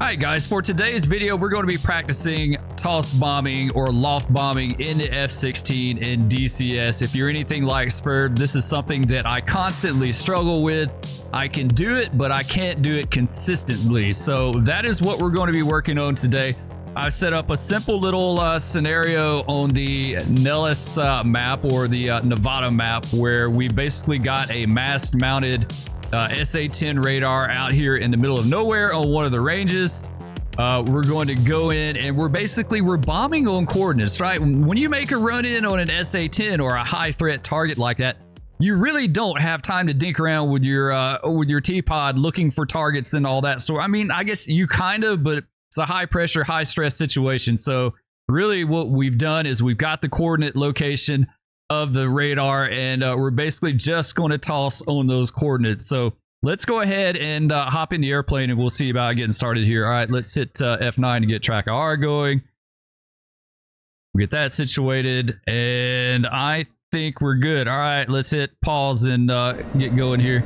Alright guys, for today's video, we're going to be practicing toss bombing or loft bombing in the F-16 in DCS. If you're anything like Spurred, this is something that I constantly struggle with. I can do it, but I can't do it consistently. So that is what we're going to be working on today. I've set up a simple little scenario on the Nellis map or the Nevada map where we basically got a mast-mounted SA-10 radar out here in the middle of nowhere on one of the ranges. We're going to go in and we're bombing on coordinates, right? When you make a run in on an SA-10 or a high threat target like that, you really don't have time to dink around with your T-pod looking for targets and all that. So I mean, I guess you kind of, but it's a high pressure, high stress situation. So really what we've done is we've got the coordinate location of the radar and we're basically just going to toss on those coordinates. So let's go ahead and hop in the airplane and we'll see about getting started here. All right, let's hit F9 to get track of R going. We'll get that situated and I think we're good. All right, let's hit pause and get going here.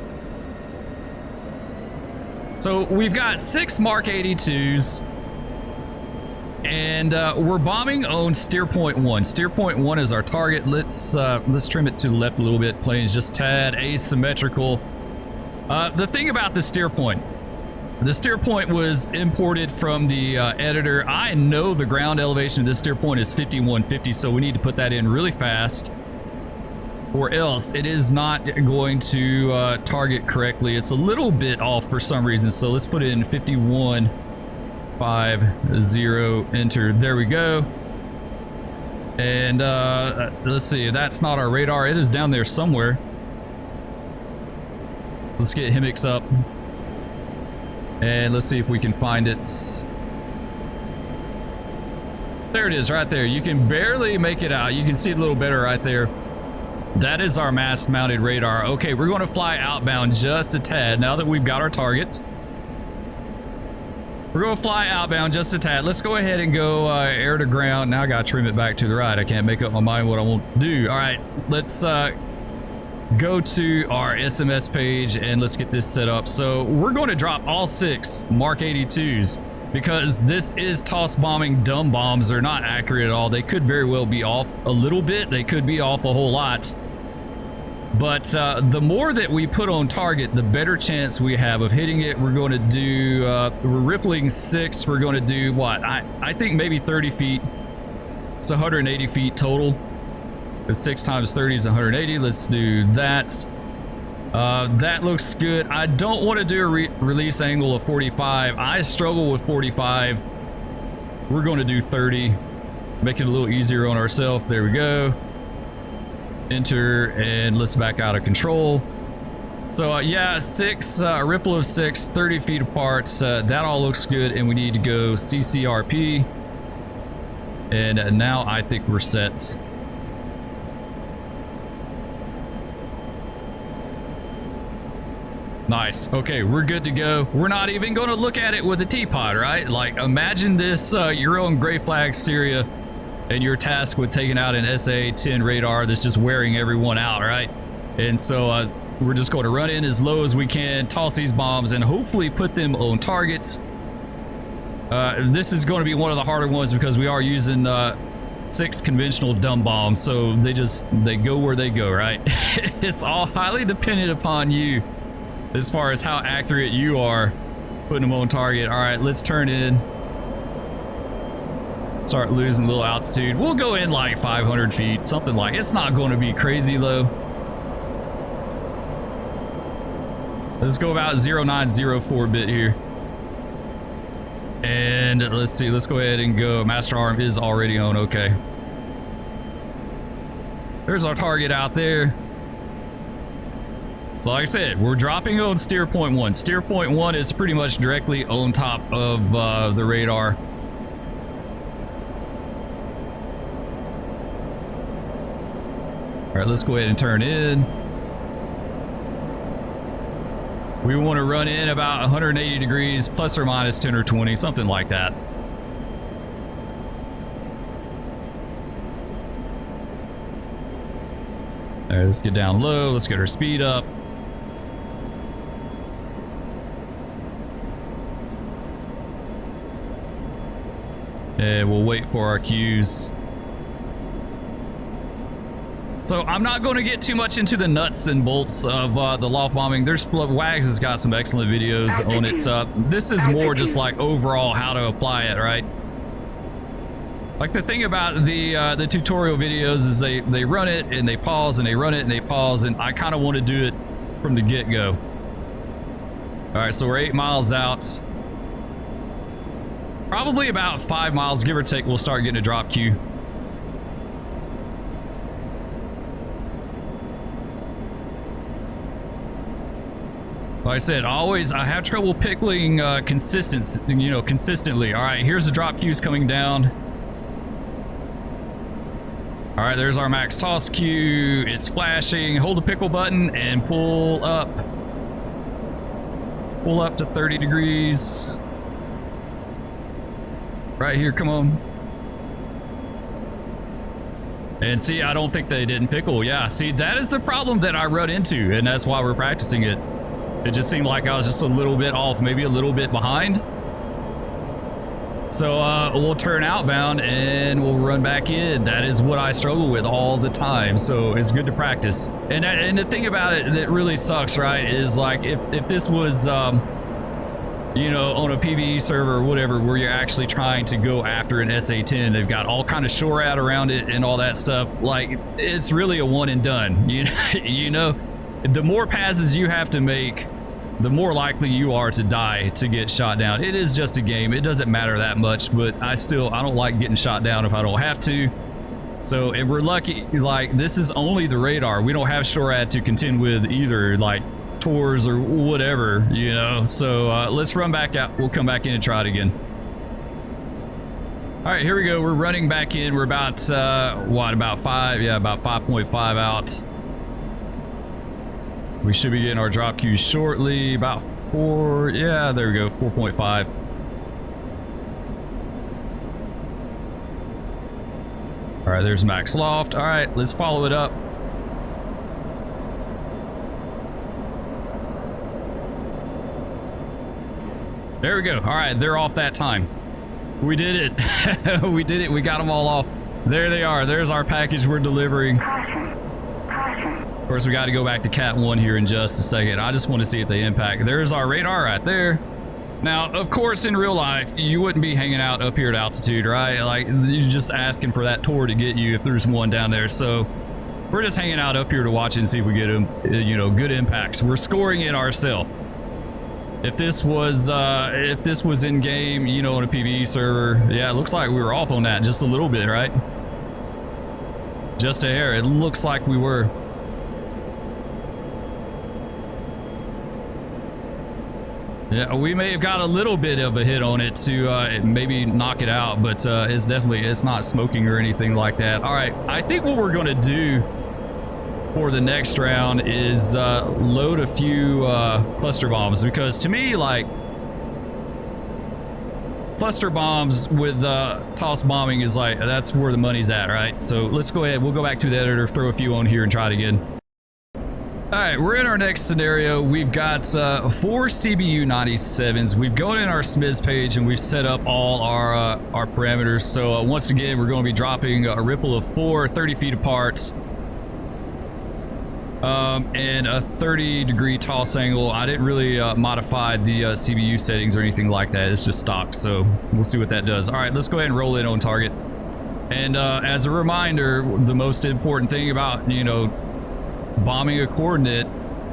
So we've got 6 Mark 82s. And we're bombing on steer point 1. Steer point 1 is our target. Let's trim it to the left a little bit. Plane is just tad asymmetrical. The thing about the steer point was imported from the editor. I know the ground elevation of this steer point is 5150, so we need to put that in really fast, or else it is not going to target correctly. It's a little bit off for some reason, so let's put it in 5150, enter. There we go. And let's see, that's not our radar. It is down there somewhere. Let's get Hemix up and let's see if we can find it. There it is, right there. You can barely make it out. You can see it a little better right there. That is our mast mounted radar. Okay, we're going to fly outbound just a tad now that we've got our target. We're going to fly outbound just a tad. Let's go ahead and go air to ground. Now I got to trim it back to the right. I can't make up my mind what I want to do. All right, let's go to our SMS page and let's get this set up. So we're going to drop all 6 Mark 82s because this is toss bombing. Dumb bombs are not accurate at all. They could very well be off a little bit. They could be off a whole lot. But the more that we put on target, the better chance we have of hitting it. We're going to do, we're rippling 6. We're going to do what? I think maybe 30 feet. It's 180 feet total. 6 times 30 is 180. Let's do that. That looks good. I don't want to do a release angle of 45. I struggle with 45. We're going to do 30. Make it a little easier on ourselves. There we go. Enter and let's back out of control. So yeah, 6 ripple of 6, 30 feet apart. That all looks good and we need to go CCRP. And now I think we're set. Nice. Okay, we're good to go. We're not even going to look at it with a T-pod, right? Like imagine this, your own gray flag Syria and you're tasked with taking out an SA-10 radar that's just wearing everyone out, right? And so we're just going to run in as low as we can, toss these bombs, and hopefully put them on targets. This is going to be one of the harder ones because we are using 6 conventional dumb bombs, so they go where they go, right? It's all highly dependent upon you as far as how accurate you are putting them on target. All right, let's turn in. Start losing a little altitude. We'll go in like 500 feet, something like. It's not going to be crazy though. Let's go about 0904 bit here. And let's see, let's go ahead and go. Master arm is already on. Okay. There's our target out there. So like I said, we're dropping on steer point 1. Steer point 1 is pretty much directly on top of the radar. All right, let's go ahead and turn in. We want to run in about 180 degrees, plus or minus 10 or 20, something like that. All right, let's get down low. Let's get our speed up. And we'll wait for our cues. So I'm not going to get too much into the nuts and bolts of the loft bombing. Wags has got some excellent videos on it. This is more just like overall how to apply it, right? Like the thing about the tutorial videos is they run it and they pause and they run it and they pause, and I kind of want to do it from the get-go. All right, so we're 8 miles out. Probably about 5 miles, give or take, we'll start getting a drop queue. Like I said, I have trouble pickling consistently. All right, here's the drop queues coming down. All right, there's our max toss queue. It's flashing. Hold the pickle button and pull up. Pull up to 30 degrees. Right here, come on. And see, I don't think they didn't pickle. Yeah, see, that is the problem that I run into, and that's why we're practicing it. It just seemed like I was just a little bit off, maybe a little bit behind. So we'll turn outbound and we'll run back in. That is what I struggle with all the time. So it's good to practice. And the thing about it that really sucks, right, is like if this was, you know, on a PvE server or whatever, where you're actually trying to go after an SA-10, they've got all kind of SHORAD around it and all that stuff. Like, it's really a one and done. You know, the more passes you have to make, the more likely you are to die, to get shot down. It is just a game. It doesn't matter that much, but I don't like getting shot down if I don't have to. So, and we're lucky, like, this is only the radar. We don't have SHORAD to contend with either, like TORs or whatever, you know. So let's run back out. We'll come back in and try it again. All right, here we go. We're running back in. We're about, what, about 5? Yeah, about 5.5 out. We should be getting our drop queues shortly. About 4. Yeah, there we go. 4.5. All right, there's max loft. All right, let's follow it up. There we go. All right, they're off that time. We did it. We did it. We got them all off. There they are. There's our package we're delivering. Of course, we got to go back to Cat 1 here in just a second. I just want to see if they impact. There's our radar right there. Now, of course, in real life, you wouldn't be hanging out up here at altitude, right? Like, you're just asking for that TOR to get you if there's one down there. So we're just hanging out up here to watch it and see if we get them, you know, good impacts. We're scoring it ourselves. If this was in game, you know, on a PvE server, yeah, it looks like we were off on that just a little bit, right? Just a hair. It looks like we were. Yeah, we may have got a little bit of a hit on it to maybe knock it out, but it's not smoking or anything like that. All right, I think what we're going to do for the next round is load a few cluster bombs, because to me, like, cluster bombs with toss bombing is like, that's where the money's at, right? So let's go ahead. We'll go back to the editor, throw a few on here and try it again. All right, we're in our next scenario. We've got 4 CBU 97s. We've gone in our SMIS page and we've set up all our parameters. So once again, we're going to be dropping a ripple of 4, 30 feet apart, and a 30-degree toss angle. I didn't really modify the CBU settings or anything like that. It's just stock, so we'll see what that does. All right, let's go ahead and roll in on target. And as a reminder, the most important thing about, you know, bombing a coordinate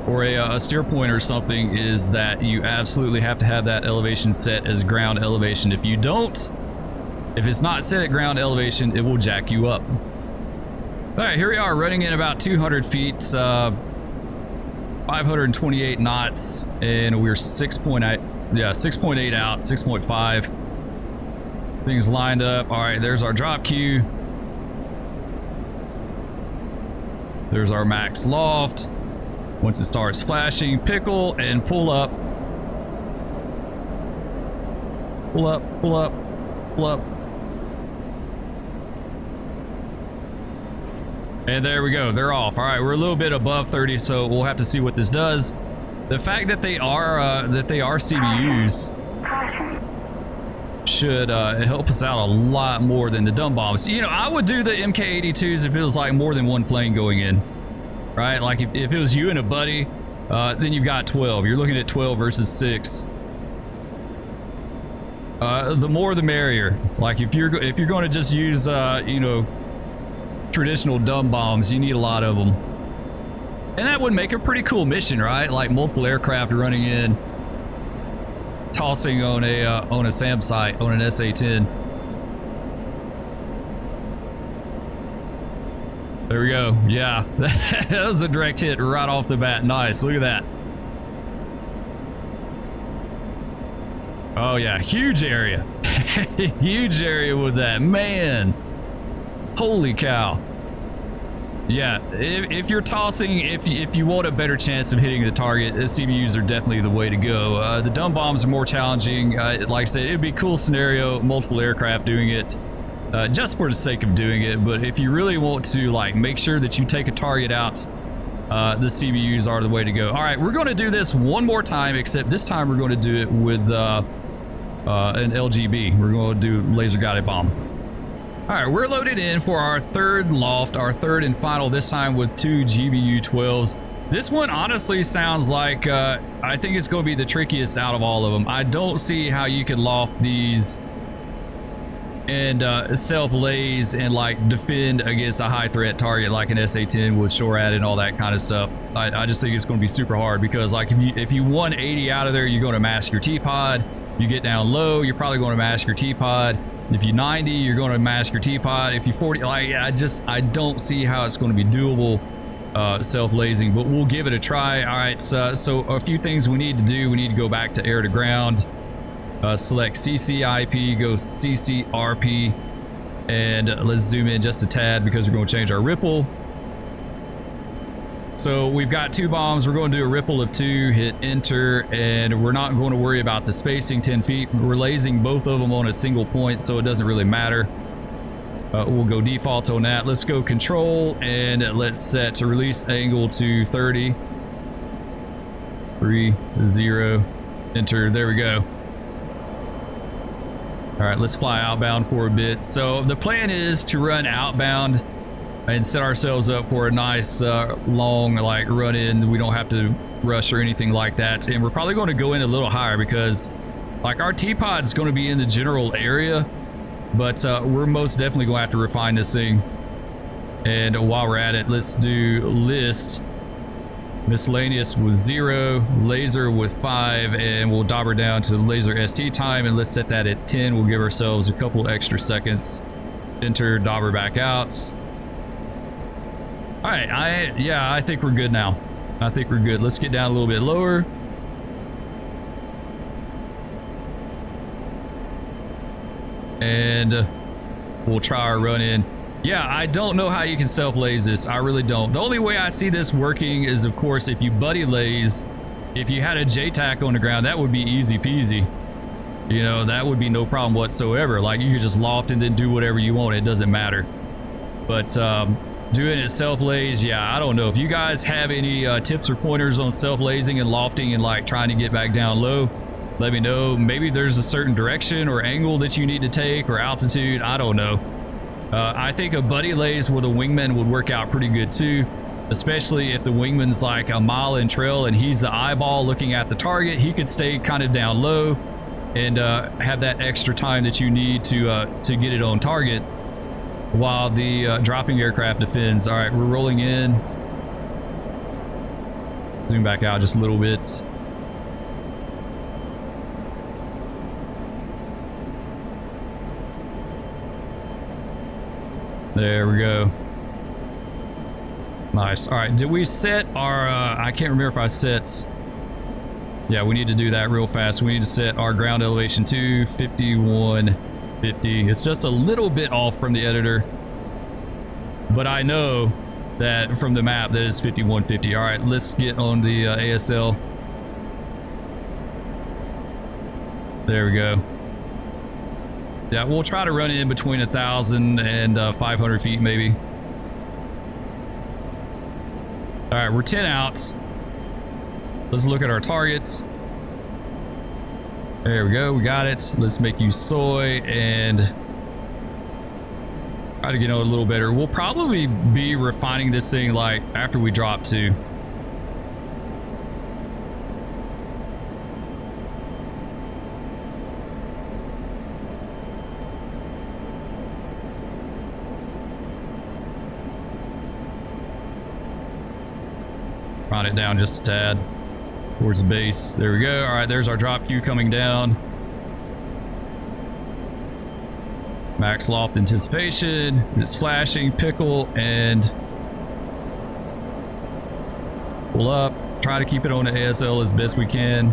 or a steer point or something is that you absolutely have to have that elevation set as ground elevation. If you don't, if it's not set at ground elevation, it will jack you up. All right, here we are running in about 200 feet, 528 knots, and we're 6.8 out, 6.5. Things lined up. All right, there's our drop queue. There's our max loft. Once it starts flashing, pickle and pull up. Pull up, pull up, pull up. And there we go, they're off. All right, we're a little bit above 30, so we'll have to see what this does. The fact that they are CBUs should help us out a lot more than the dumb bombs. You know, I would do the MK82s if it was like more than one plane going in, right? Like if it was you and a buddy, then you've got 12. You're looking at 12 versus 6. The more the merrier. Like if you're going to just use you know, traditional dumb bombs, you need a lot of them, and that would make a pretty cool mission, right? Like multiple aircraft running in, tossing on a SAM site on an SA-10. There we go. Yeah, that was a direct hit right off the bat. Nice. Look at that. Oh yeah, huge area. Huge area with that, man. Holy cow. Yeah, if you're tossing, if you want a better chance of hitting the target, the CBUs are definitely the way to go. The dumb bombs are more challenging. Like I said, it'd be a cool scenario, multiple aircraft doing it, just for the sake of doing it. But if you really want to like make sure that you take a target out, the CBUs are the way to go. All right, we're going to do this one more time, except this time we're going to do it with an LGB. We're going to do laser guided bomb. All right, we're loaded in for our third loft, our third and final, this time with 2 GBU-12s. This one honestly sounds like, I think it's going to be the trickiest out of all of them. I don't see how you could loft these and self-laze and like defend against a high threat target like an SA-10 with SHORAD and all that kind of stuff. I just think it's going to be super hard, because like if you 180 out of there, you're going to mask your T-pod. You get down low, you're probably going to mask your T-pod. If you 90, you're going to mask your T-pod. If you 40, like I don't see how it's going to be doable self-lazing, but we'll give it a try. All right, so a few things we need to do. We need to go back to air to ground, select CCIP, go CCRP, and let's zoom in just a tad because we're going to change our ripple. So we've got 2 bombs. We're going to do a ripple of 2, hit enter, and we're not going to worry about the spacing 10 feet. We're lasing both of them on a single point, so it doesn't really matter. We'll go default on that. Let's go control, and let's set to release angle to 30. 3, 0, enter. There we go. All right, let's fly outbound for a bit. So the plan is to run outbound and set ourselves up for a nice long like run in. We don't have to rush or anything like that, and we're probably going to go in a little higher because like our T-pod is going to be in the general area, but we're most definitely going to have to refine this thing. And while we're at it, let's do list miscellaneous with 0, laser with 5, and we'll dauber down to laser ST time, and let's set that at 10. We'll give ourselves a couple extra seconds. Enter, dauber back out. All right, I think we're good now. I think we're good. Let's get down a little bit lower. And we'll try our run in. Yeah, I don't know how you can self-laze this. I really don't. The only way I see this working is, of course, if you buddy laze. If you had a JTAC on the ground, that would be easy peasy. You know, that would be no problem whatsoever. Like, you could just loft and then do whatever you want. It doesn't matter. But doing it self-laze, yeah, I don't know. If you guys have any tips or pointers on self-lazing and lofting and like trying to get back down low, let me know. Maybe there's a certain direction or angle that you need to take, or altitude. I don't know. I think a buddy laze with a wingman would work out pretty good too, especially if the wingman's like a mile in trail and he's the eyeball looking at the target. He could stay kind of down low and have that extra time that you need to get it on target while the dropping aircraft defends. All right, we're rolling in. Zoom back out just a little bit. There we go. Nice. All right, did we set our, I can't remember if I set, yeah, we need to do that real fast. We need to set our ground elevation to 5150. It's just a little bit off from the editor, but I know that from the map that it's 5150. All right, let's get on the ASL. There we go. Yeah, we'll try to run in between 1,000 and 500 feet maybe. All right, we're 10 out. Let's look at our targets. There we go. We got it. Let's make you soy and try to get on a little better. We'll probably be refining this thing like after we drop too. Run it down just a tad towards the base. There we go. All right, there's our drop queue coming down. Max loft anticipation. It's flashing. Pickle and pull up. Try to keep it on the ASL as best we can.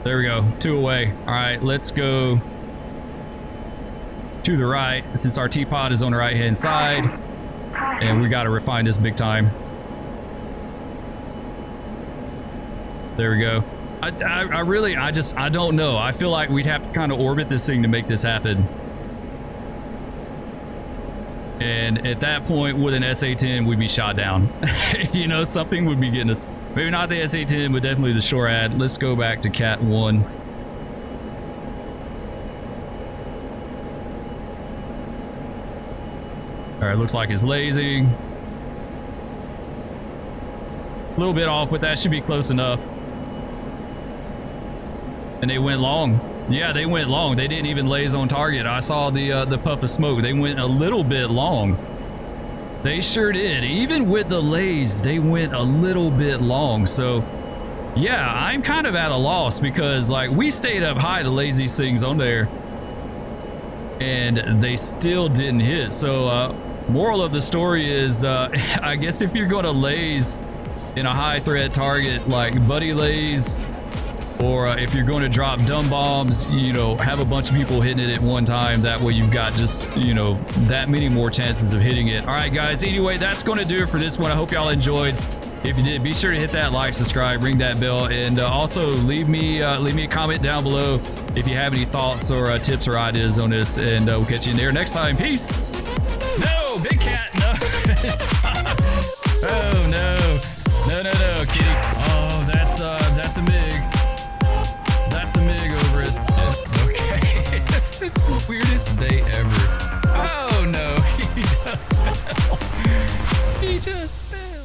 There we go. 2 away. All right, let's go to the right since our teapot is on the right hand side. And we got to refine this big time. There we go. I don't know. I feel like we'd have to kind of orbit this thing to make this happen. And at that point, with an SA-10, we'd be shot down. You know, something would be getting us. Maybe not the SA-10, but definitely the SHORAD. Let's go back to Cat 1. All right, looks like it's lasing. A little bit off, but that should be close enough. And they went long. Yeah, they went long. They didn't even laze on target. I saw the puff of smoke. They went a little bit long. They sure did. Even with the laze, they went a little bit long. So, yeah, I'm kind of at a loss because, like, we stayed up high to laze these things on there. And they still didn't hit. So, moral of the story is, I guess if you're going to laze in a high threat target like buddy laze, or if you're going to drop dumb bombs, you know, have a bunch of people hitting it at one time. That way you've got just, you know, that many more chances of hitting it. All right, guys. Anyway, that's going to do it for this one. I hope y'all enjoyed. If you did, be sure to hit that like, subscribe, ring that bell, and also leave me a comment down below if you have any thoughts or tips or ideas on this. And we'll catch you in there next time. Peace. No, big cat. No. Oh no, kitty. Oh, that's a MiG. That's a MiG over us. Okay. It's the weirdest day ever. Oh no, he just fell. He just fell.